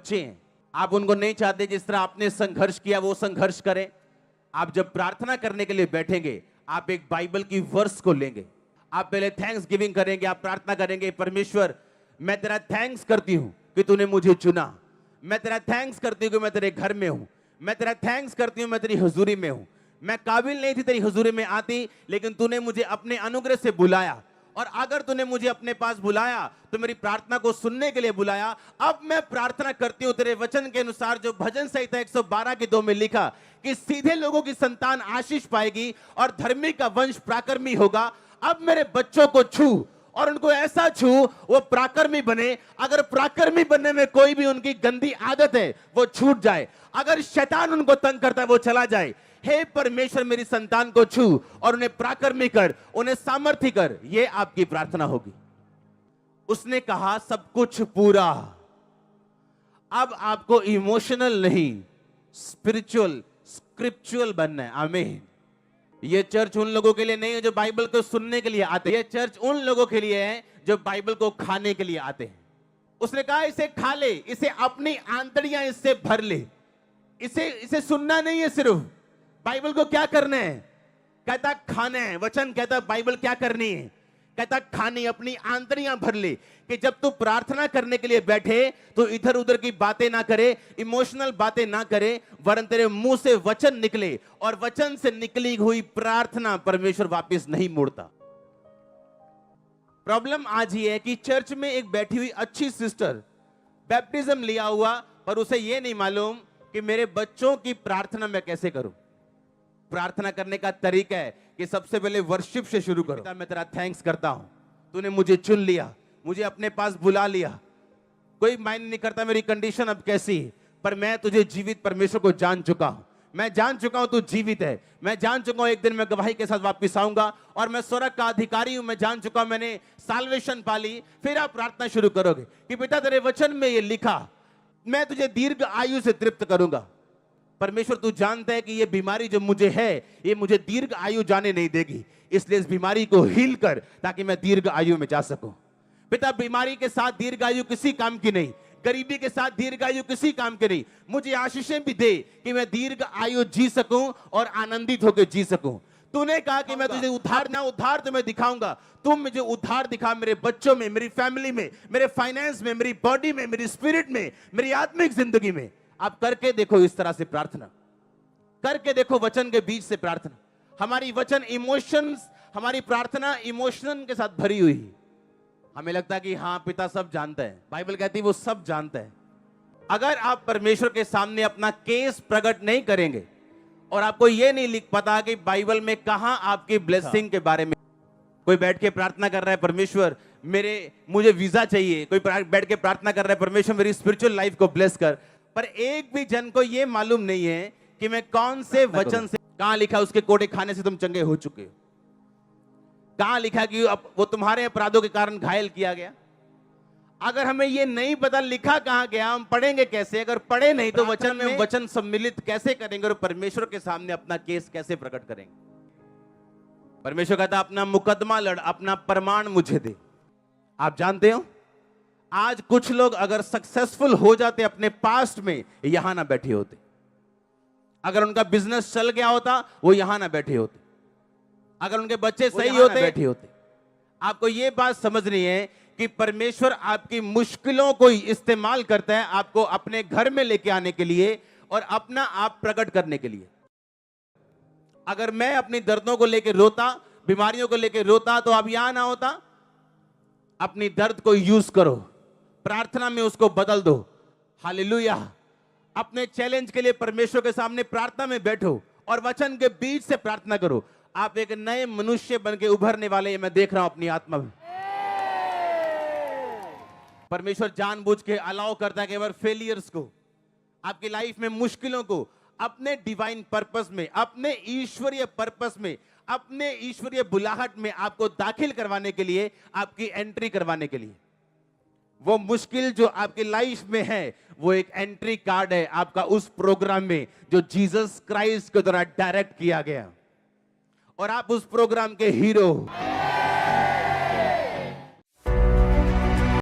बच्चे हैं, आप उनको नहीं चाहते जिस तरह आपने संघर्ष किया वो संघर्ष करें। आप जब प्रार्थना करने के लिए बैठेंगे, आप एक बाइबल की वर्स को लेंगे, आप पहले थैंक्स गिविंग करेंगे, आप प्रार्थना करेंगे, परमेश्वर मैं तेरा थैंक्स करती हूं कि तूने मुझे चुना, मैं तेरा थैंक्स करती हूं कि मैं तेरे घर में हूं, मैं तेरा थैंक्स करती हूं मैं तेरी हुजूरी में हूं, मैं काबिल नहीं थी तेरी हुजूरी में आती, लेकिन तूने मुझे अपने अनुग्रह से बुलाया, और अगर तूने मुझे अपने पास बुलाया तो मेरी प्रार्थना को सुनने के लिए बुलाया। अब मैं प्रार्थना करती हूं तेरे वचन के अनुसार, जो भजन संहिता 112 के 2 में लिखा कि सीधे लोगों की संतान आशीष पाएगी और धर्मी का वंश प्राकर्मी होगा। अब मेरे बच्चों को छू और उनको ऐसा छू वो प्राकर्मी बने। अगर प्राकर्मी बनने में कोई भी उनकी गंदी आदत है वो छूट जाए, अगर शैतान उनको तंग करता है वो चला जाए। हे परमेश्वर मेरी संतान को छू और उन्हें प्राकर्मी कर, उन्हें सामर्थ्य कर, ये आपकी प्रार्थना होगी। उसने कहा सब कुछ पूरा। अब आपको इमोशनल नहीं, स्पिरिचुअल स्क्रिप्चुअल बनना है। आमीन। ये चर्च उन लोगों के लिए नहीं है जो बाइबल को सुनने के लिए आते हैं, ये चर्च उन लोगों के लिए है जो बाइबल को खाने के लिए आते हैं। उसने कहा इसे खा ले, इसे अपनी आंतड़ियां इससे भर ले, इसे सुनना नहीं है सिर्फ। बाइबल को क्या करना है? कहता खाना है। वचन कहता बाइबल क्या करनी है? कहता खानी, अपनी आंतड़ियां भर ले, कि जब तू प्रार्थना करने के लिए बैठे तो इधर उधर की बातें ना करे, इमोशनल बातें ना करे, वरन तेरे मुंह से वचन निकले, और वचन से निकली हुई प्रार्थना परमेश्वर वापस नहीं मोड़ता। प्रॉब्लम आज ये है कि चर्च में एक बैठी हुई अच्छी सिस्टर बैप्टिज्म लिया हुआ, पर उसे ये नहीं मालूम कि मेरे बच्चों की प्रार्थना मैं कैसे करूं। प्रार्थना करने का तरीका है कि सबसे पहले वर्शिप से शुरू करो। मैं तेरा थैंक्स करता हूं, तूने मुझे चुन लिया, मुझे अपने पास बुला लिया, कोई मायने नहीं करता मेरी कंडीशन अब कैसी है, पर मैं तुझे जीवित परमेश्वर को जान चुका हूं। मैं जान चुका हूं तू जीवित है, मैं जान चुका हूं एक दिन मैं गवाही के साथ वापस आऊंगा, और मैं स्वर्ग का अधिकारी हूं। मैं जान चुका हूं मैंने साल्वेशन पाली। फिर आप प्रार्थना शुरू करोगे कि बेटा तेरे वचन में ये लिखा, मैं तुझे दीर्घ आयु से तृप्त करूंगा। परमेश्वर तू जानता है कि ये बीमारी जो मुझे है ये मुझे दीर्घ आयु जाने नहीं देगी, इसलिए इस बीमारी को हील कर ताकि मैं दीर्घ आयु में जा सकूं। बेटा बीमारी के साथ दीर्घ आयु किसी काम की नहीं, गरीबी के साथ दीर्घ आयु किसी काम की नहीं। मुझे आशीषें भी दे कि मैं दीर्घ आयु जी सकूं और आनंदित होकर जी सकूं। तूने कहा कि मैं तुझे उद्धार तुम्हें दिखाऊंगा, तुम मुझे उद्धार दिखा मेरे बच्चों में, मेरी फैमिली में, मेरे फाइनेंस में, मेरी बॉडी में, मेरी स्पिरिट में, मेरी आत्मिक जिंदगी में। आप करके देखो, इस तरह से प्रार्थना करके देखो, वचन के बीच से प्रार्थना। हमारी वचन इमोशंस, हमारी प्रार्थना इमोशन के साथ भरी हुई है। हमें लगता है कि हाँ पिता सब जानता है, बाइबल कहती है वो सब जानता है। अगर आप परमेश्वर के सामने अपना केस प्रकट नहीं करेंगे और आपको ये नहीं लिख पता कि बाइबल में कहां आपकी ब्लेसिंग के बारे में, कोई बैठ के प्रार्थना कर रहा है परमेश्वर मुझे वीजा चाहिए, कोई बैठ के प्रार्थना कर रहा है परमेश्वर मेरी स्पिरिचुअल लाइफ को ब्लेस कर, पर एक भी जन को यह मालूम नहीं है कि मैं कौन से वचन से, कहां लिखा उसके कोड़े खाने से तुम चंगे हो चुके हो, कहां लिखा कि वो तुम्हारे अपराधों के कारण घायल किया गया। अगर हमें ये नहीं पता लिखा कहां गया, हम पढ़ेंगे कैसे? अगर पढ़े नहीं तो वचन में वचन सम्मिलित कैसे करेंगे और परमेश्वर के सामने अपना केस कैसे प्रकट करेंगे? परमेश्वर कहता अपना मुकदमा लड़, अपना प्रमाण मुझे दे। आप जानते हो आज कुछ लोग अगर सक्सेसफुल हो जाते अपने पास्ट में, यहां ना बैठे होते। अगर उनका बिजनेस चल गया होता वो यहां ना बैठे होते। अगर उनके बच्चे सही होते बैठे होते। आपको यह बात समझनी है कि परमेश्वर आपकी मुश्किलों को इस्तेमाल करता है आपको अपने घर में लेके आने के लिए और अपना आप प्रकट करने के लिए। अगर मैं अपनी दर्दों को लेकर रोता, बीमारियों को लेकर रोता, तो अब यहां ना होता। अपनी दर्द को यूज करो, प्रार्थना में उसको बदल दो। हालेलुया। अपने चैलेंज के लिए परमेश्वर के सामने प्रार्थना में बैठो और वचन के बीच से प्रार्थना करो। आप एक नए मनुष्य बन के उभरने वाले हैं, मैं देख रहा हूं अपनी आत्मा में। परमेश्वर जानबूझ के अलाउ करता है केवल फेलियर्स को, आपकी लाइफ में मुश्किलों को अपने डिवाइन पर्पस में, अपने ईश्वरीय पर्पस में, अपने ईश्वरीय बुलाहट में आपको दाखिल करवाने के लिए, आपकी एंट्री करवाने के लिए। वो मुश्किल जो आपकी लाइफ में है वो एक एंट्री कार्ड है आपका उस प्रोग्राम में जो जीसस क्राइस्ट के द्वारा डायरेक्ट किया गया, और आप उस प्रोग्राम के हीरो।